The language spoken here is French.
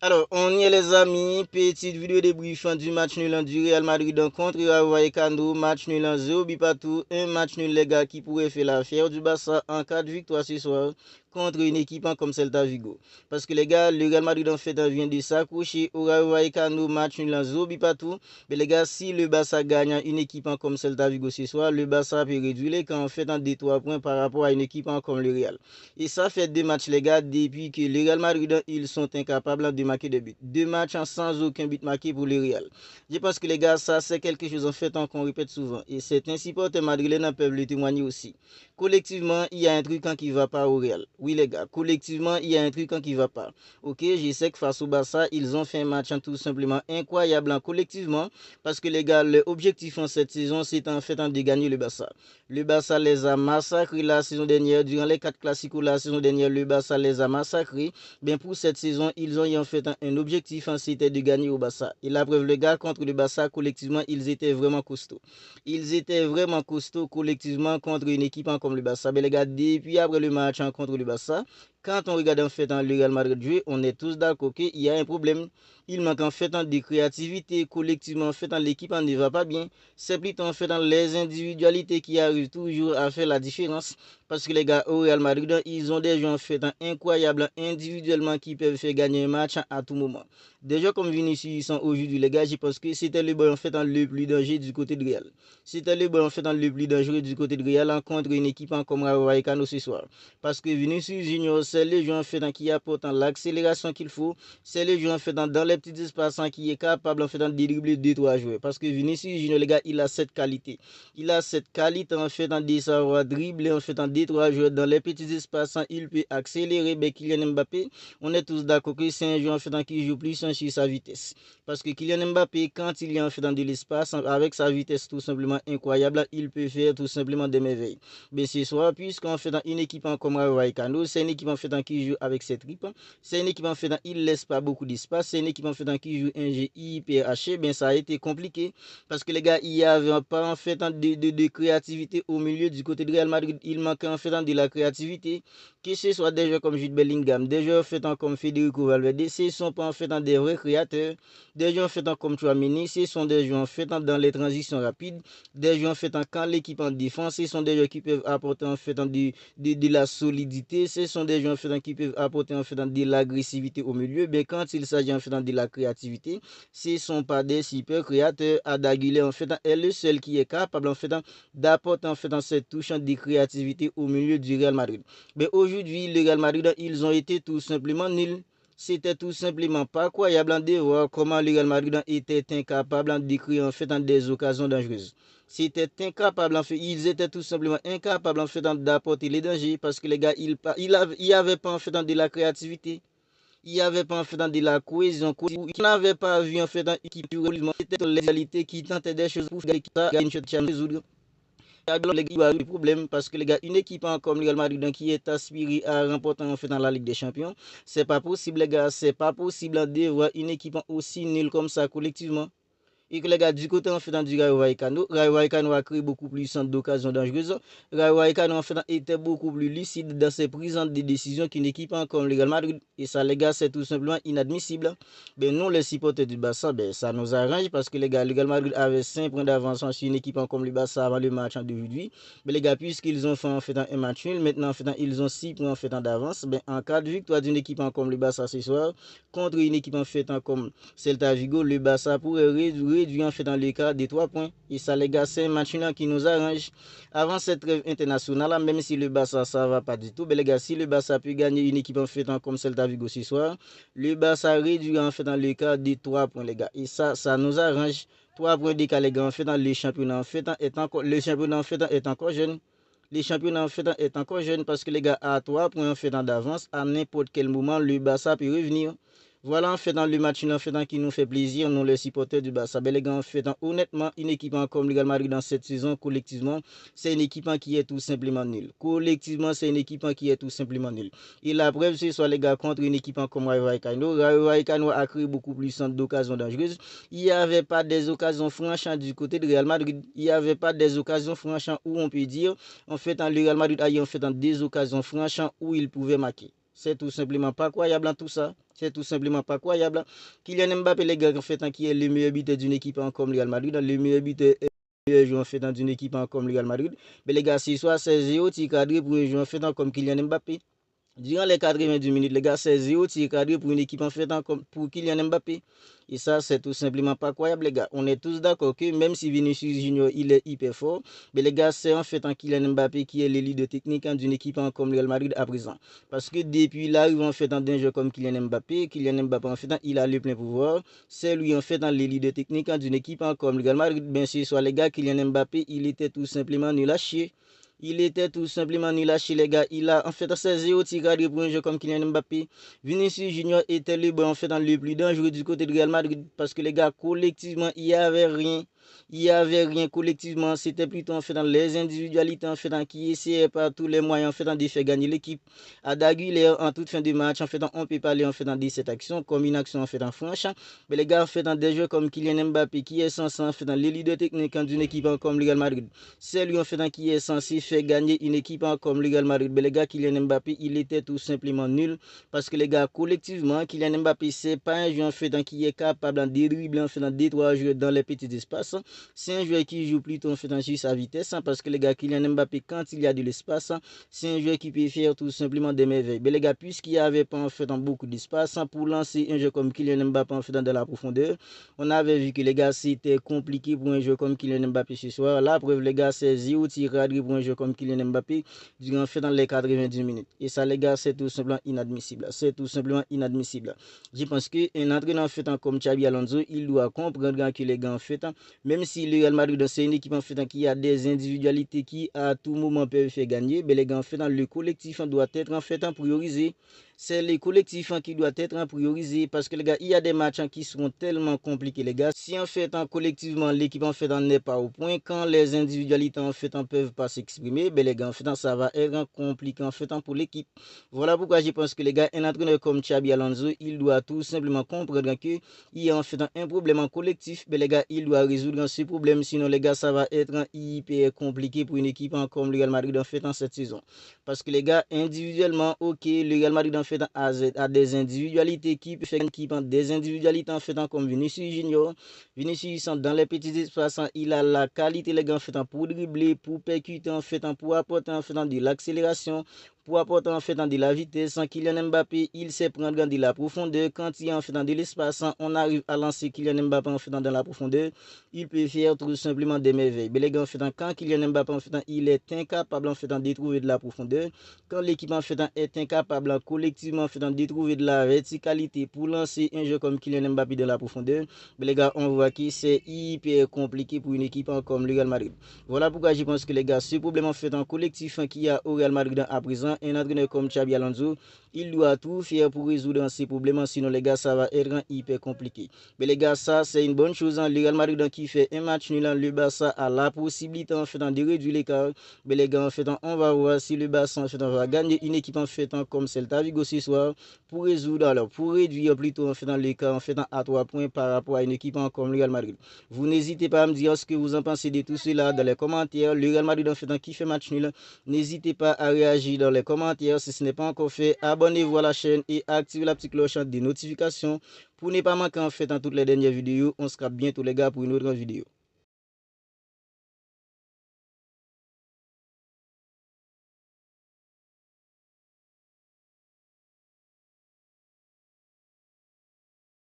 Alors, on y est les amis, petite vidéo débriefant du match nul du Real Madrid contre Rayo Vallecano, match nul 0 but partout, un match nul les gars qui pourrait faire l'affaire du Barça en cas de victoire ce soir contre une équipe comme Celta Vigo. Parce que les gars, le Real Madrid en fait vient de s'accrocher au Rayo Vallecano, match nul 0 but partout. Mais les gars, si le Barça gagne une équipe comme Celta Vigo ce soir, le Barça peut réduire les camps en fait des 3 points par rapport à une équipe comme le Real. Et ça fait 2 matchs les gars depuis que le Real Madrid ils sont incapables de marquer des buts. 2 matchs sans aucun but marqué pour le Real. Je pense que les gars, ça c'est quelque chose en fait qu'on répète souvent. Et certains supporters madrilènes peuvent le témoigner aussi. Collectivement, il y a un truc qui ne va pas au Real. Oui les gars, collectivement, il y a un truc qui ne va pas. Ok, je sais que face au Barça, ils ont fait un match tout simplement incroyable collectivement. Parce que les gars, l'objectif en cette saison, c'est en fait de gagner le Barça. Le Barça les a massacrés la saison dernière. Durant les 4 classiques la saison dernière, le Barça les a massacrés. Bien pour cette saison, ils ont en fait un objectif, c'était de gagner au Barça. Et la preuve, les gars, contre le Barça, collectivement, ils étaient vraiment costauds. Ils étaient vraiment costauds collectivement contre une équipe comme le Barça. Mais les gars, depuis après le match contre le Barça, quand on regarde en fait le Real Madrid jouer, on est tous d'accord qu'il y a un problème. Il manque en fait de créativité collectivement. En fait, l'équipe ne va pas bien. C'est plutôt en fait les individualités qui arrivent toujours à faire la différence. Parce que les gars, au Real Madrid, ils ont des joueurs en fait incroyables individuellement qui peuvent faire gagner un match à tout moment. Des joueurs comme Vinicius sont aujourd'hui, les gars, je pense que c'était le bon en fait le plus dangereux du côté de Real. C'était le bon en fait le plus dangereux du côté de Real contre une équipe comme Rayo Vallecano ce soir. Parce que Vinicius Junior, c'est le joueur en fait qui apporte l'accélération qu'il faut. C'est le joueur en fait dans les petits espaces qui est capable en fait de dribbler 2-3 joueurs. Parce que Vinicius Junior, les gars, il a cette qualité. Il a cette qualité en fait de savoir dribbler en fait en 2-3 joueurs dans les petits espaces. Il peut accélérer. Ben, Kylian Mbappé, on est tous d'accord que c'est un joueur en fait qui joue plus sur sa vitesse. Parce que Kylian Mbappé, quand il est en fait dans de l'espace, avec sa vitesse tout simplement incroyable, il peut faire tout simplement des merveilles. Mais ce soir, puisqu'on fait dans une équipe comme Rayo Vallecano, c'est une équipe en fait qui joue avec ses tripes. C'est une équipe en fait il laisse pas beaucoup d'espace. C'est une équipe en fait qui joue un jeu hyper haché. Ben ça a été compliqué parce que les gars, il y avait pas en fait de créativité au milieu du côté de Real Madrid. Il manquait en fait de la créativité. Que ce soit des joueurs comme Jude Bellingham, des joueurs en fait comme Federico Valverde, ce ne sont pas en fait des vrais créateurs. Des joueurs en fait comme Chouameni, ce sont des joueurs en fait dans les transitions rapides. Des joueurs en fait quand l'équipe en défense, ce sont des joueurs qui peuvent apporter en fait de la solidité. Ce sont des joueurs en fait qui peuvent apporter en fait de l'agressivité au milieu. Mais quand il s'agit en fait de la créativité, ce ne sont pas des super créateurs. Ada Güler en fait est le seul qui est capable en fait d'apporter en fait cette touche de créativité au milieu du Real Madrid. Mais aujourd'hui, le Real Madrid, ils ont été tout simplement nuls. C'était tout simplement pas croyable de voir comment le Real Madrid était incapable de créer en fait des occasions dangereuses. C'était incapable en fait, ils étaient tout simplement incapables en fait d'apporter les dangers parce que les gars, ils avaient pas en fait de la créativité. Il n'y avait pas en fait de la cohésion. Il n'avait pas vu en fait une équipe c'était les réalités qui tentaient des choses pour gagner une chose résoudre. Les gars, il y a des problèmes parce que les gars, une équipe comme le Real Madrid qui est aspirée à remporter en fait dans la Ligue des Champions, c'est pas possible les gars, c'est pas possible de voir une équipe aussi nulle comme ça collectivement. Et que les gars, du côté en fait du Rayo Vallecano a créé beaucoup plus d'occasions dangereuses. Rayo Vallecano en fait était beaucoup plus lucide dans ses prises de décision qu'une équipe comme le Real Madrid. Et ça les gars, c'est tout simplement inadmissible. Ben nous les supporters du Barça, ben ça nous arrange parce que les gars, le Real Madrid avait 5 points d'avance sur une équipe comme le Barça avant le match d'aujourd'hui. Mais les gars, puisqu'ils ont fait en fait un match nul, maintenant en fait ils ont 6 points en fait d'avance. Ben en cas de victoire d'une équipe comme le Barça ce soir contre une équipe en fait comme Celta Vigo, le Barça pourrait réduire en fait dans le cas des 3 points. Et ça les gars, c'est un match qui nous arrange. Avant cette trêve internationale, même si le Barça ça va pas du tout, mais les gars, si le Barça peut gagner une équipe en fait comme Celta Vigo ce soir, le Barça réduit en fait dans le cas des 3 points les gars. Et ça nous arrange. 3 points d'écart les gars en fait dans le championnat en fait est encore jeune. Les championnats en fait est encore jeune parce que les gars à 3 points en fait d'avance à n'importe quel moment le Barça peut revenir. Voilà en fait dans le match en fait qui nous fait plaisir, nous les supporters du Barça. Ben, les gars, en fait, honnêtement, une équipe comme le Real Madrid dans cette saison, collectivement, c'est une équipe qui est tout simplement nulle. Collectivement, c'est une équipe qui est tout simplement nulle. Et la preuve, c'est soit les gars contre une équipe comme Rayo Vallecano. Rayo Vallecano a créé beaucoup plus d'occasions dangereuses. Il n'y avait pas des occasions franches du côté de Real Madrid. Il n'y avait pas des occasions franches où on peut dire, en fait, le Real Madrid a eu en fait des occasions franches où il pouvait marquer. C'est tout simplement pas croyable en tout ça. C'est tout simplement pas croyable. Kylian Mbappé, les gars, en fait, qui est le meilleur buteur d'une équipe comme le Real Madrid, le meilleur buteur joueur en fait d'une équipe comme le Real Madrid. Mais les gars, si soit c'est 0 tir cadré pour un joueur en fait comme Kylian Mbappé. Durant les 90 minutes, les gars, c'est 0 tir cadré pour une équipe en fait comme pour Kylian Mbappé. Et ça, c'est tout simplement pas croyable, les gars. On est tous d'accord que même si Vinicius Junior, il est hyper fort, mais les gars, c'est en fait en Kylian Mbappé qui est le leader technique d'une équipe comme le Real Madrid à présent. Parce que depuis l'arrivée en fait d'un jeu comme Kylian Mbappé en fait, il a le plein pouvoir. C'est lui en fait le leader technique d'une équipe comme le Real Madrid. Bien sûr, soit les gars, Kylian Mbappé, il était tout simplement nul à chier. Il était tout simplement nul à chier, les gars. Il a en fait 16-0 tir cadré pour un jeu comme Kylian Mbappé. Vinicius Junior était le bon en fait dans le plus dangereux du côté de Real Madrid parce que les gars, collectivement, il n'y avait rien. Il n'y avait rien collectivement. C'était plutôt en fait dans les individualités en fait qui essayaient par tous les moyens en fait de faire gagner l'équipe. À Daguilher en toute fin de match en fait on peut parler en fait de cette action comme une action en fait en franche. Mais les gars en fait dans des jeux comme Kylian Mbappé qui est censé en fait dans les leaders techniques d'une équipe comme le Real Madrid. C'est lui en fait qui est censé faire gagner une équipe comme le Real Madrid. Mais les gars, Kylian Mbappé, il était tout simplement nul parce que les gars, collectivement, Kylian Mbappé, c'est pas un joueur en fait qui est capable de dribbler en fait dans 2-3 joueurs dans les petits espaces. C'est un joueur qui joue plutôt en fait sur sa vitesse parce que les gars, Kylian Mbappé, quand il y a de l'espace, c'est un joueur qui peut faire tout simplement des merveilles. Mais les gars, puisqu'il n'y avait pas en fait beaucoup d'espace pour lancer un jeu comme Kylian Mbappé en fait dans la profondeur, on avait vu que les gars, c'était compliqué pour un joueur comme Kylian Mbappé ce soir. La preuve, les gars, c'est 0 tir cadré pour un joueur comme Kylian Mbappé durant fait dans les 90 minutes. Et ça, les gars, c'est tout simplement inadmissible. C'est tout simplement inadmissible. Je pense qu'un entraîneur en fait comme Xabi Alonso, il doit comprendre que les gars en fait, même si le Real Madrid c'est une équipe en fait qui a des individualités qui à tout moment peuvent faire gagner, mais les gars en fait, le collectif doit être en fait priorisé. C'est le collectif qui doit être priorisé parce que les gars, il y a des matchs qui seront tellement compliqués, les gars. Si en fait, collectivement, l'équipe en fait n'est pas au point, quand les individualités en fait peuvent pas s'exprimer, ben les gars, en fait, ça va être compliqué en fait pour l'équipe. Voilà pourquoi je pense que les gars, un entraîneur comme Xabi Alonso, il doit tout simplement comprendre que il y a en fait un problème collectif, ben les gars, il doit résoudre ce problème, sinon les gars, ça va être hyper compliqué pour une équipe comme le Real Madrid en fait en cette saison. Parce que les gars, individuellement, ok, le Real Madrid en fait a des individualités qui peuvent faire équipe, des individualités en fait comme Vinicius Junior. Vinicius dans les petits espaces, il a la qualité les gars en fait pour dribbler, pour percuter en fait, pour apporter en fait de l'accélération, pour apporter en fait de la vitesse. Kylian Mbappé, il sait prendre de la profondeur. Quand il est en fait dans de l'espace, on arrive à lancer Kylian Mbappé en fait dans la profondeur. Il peut faire tout simplement des merveilles. Mais les gars en fait, quand Kylian Mbappé en fait, il est incapable en fait de trouver de la profondeur. Quand l'équipe en fait est incapable collectivement en fait de trouver de la verticalité pour lancer un jeu comme Kylian Mbappé dans la profondeur, mais les gars, on voit que c'est hyper compliqué pour une équipe comme le Real Madrid. Voilà pourquoi je pense que les gars, ce problème en fait en collectif qu'il y a au Real Madrid à présent, un entraîneur comme Xabi Alonso, il doit tout faire pour résoudre ces problèmes, sinon les gars, ça va être hyper compliqué. Mais les gars, ça c'est une bonne chose. Le Real Madrid qui fait un match nul, le Barça a la possibilité en fait de réduire l'écart. Mais les gars, en fait, on va voir si le Barça en fait va gagner une équipe en fait comme Celta Vigo ce soir pour résoudre alors pour réduire plutôt en fait dans l'écart en fait à 3 points par rapport à une équipe comme le Real Madrid. Vous n'hésitez pas à me dire ce que vous en pensez de tout cela dans les commentaires. Le Real Madrid en fait qui fait match nul. N'hésitez pas à réagir dans les commentaires si ce n'est pas encore fait. Abonnez-vous à la chaîne et activez la petite cloche des notifications pour ne pas manquer en fait dans toutes les dernières vidéos. On se capte bientôt les gars pour une autre vidéo.